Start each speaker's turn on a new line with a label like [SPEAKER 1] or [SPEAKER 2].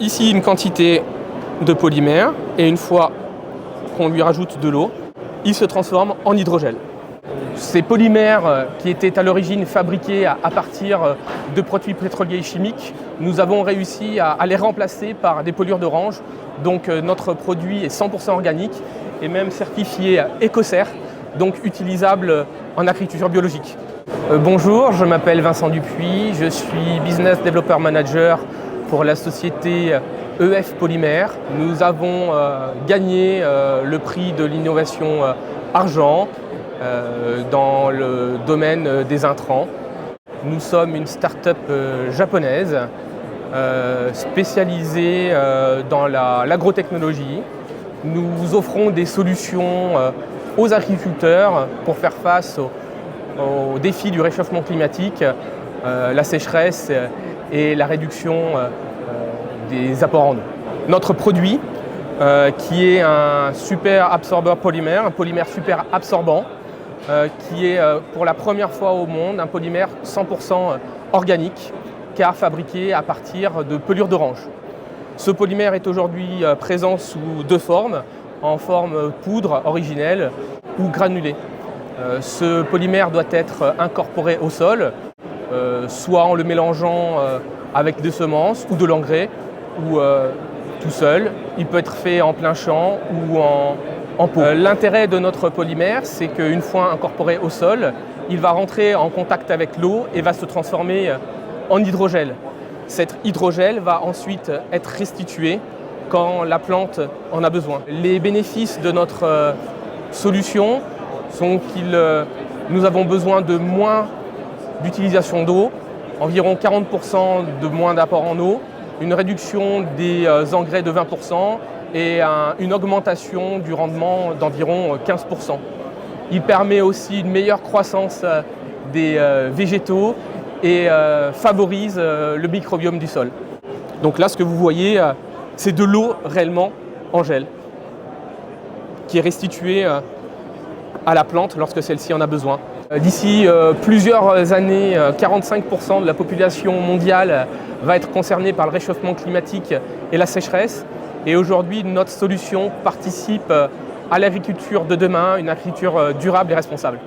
[SPEAKER 1] Ici, une quantité de polymère, et une fois qu'on lui rajoute de l'eau, il se transforme en hydrogel. Ces polymères qui étaient à l'origine fabriqués à partir de produits pétroliers chimiques, nous avons réussi à les remplacer par des polyures d'orange. Donc notre produit est 100% organique et même certifié Écocert, donc utilisable en agriculture biologique. Bonjour, je m'appelle Vincent Dupuis, je suis Business Developer Manager pour la société EF Polymère. Nous avons gagné le prix de l'innovation argent dans le domaine des intrants. Nous sommes une start-up japonaise spécialisée dans l'agrotechnologie. Nous offrons des solutions aux agriculteurs pour faire face aux défis du réchauffement climatique, la sécheresse et la réduction des apports en eau. Notre produit, qui est un super absorbeur polymère, un polymère super absorbant, qui est pour la première fois au monde un polymère 100% organique, car fabriqué à partir de pelures d'orange. Ce polymère est aujourd'hui présent sous deux formes, en forme poudre originelle ou granulée. Ce polymère doit être incorporé au sol, soit en le mélangeant avec des semences ou de l'engrais, ou tout seul. Il peut être fait en plein champ ou en pot. L'intérêt de notre polymère, c'est qu'une fois incorporé au sol, il va rentrer en contact avec l'eau et va se transformer en hydrogel. Cet hydrogel va ensuite être restitué quand la plante en a besoin. Les bénéfices de notre solution sont que nous avons besoin de moins d'utilisation d'eau, environ 40% de moins d'apport en eau, une réduction des engrais de 20% et une augmentation du rendement d'environ 15%. Il permet aussi une meilleure croissance des végétaux et favorise le microbiome du sol. Donc là, ce que vous voyez, c'est de l'eau réellement en gel qui est restituée à la plante lorsque celle-ci en a besoin. D'ici plusieurs années, 45% de la population mondiale va être concernée par le réchauffement climatique et la sécheresse. Et aujourd'hui, notre solution participe à l'agriculture de demain, une agriculture durable et responsable.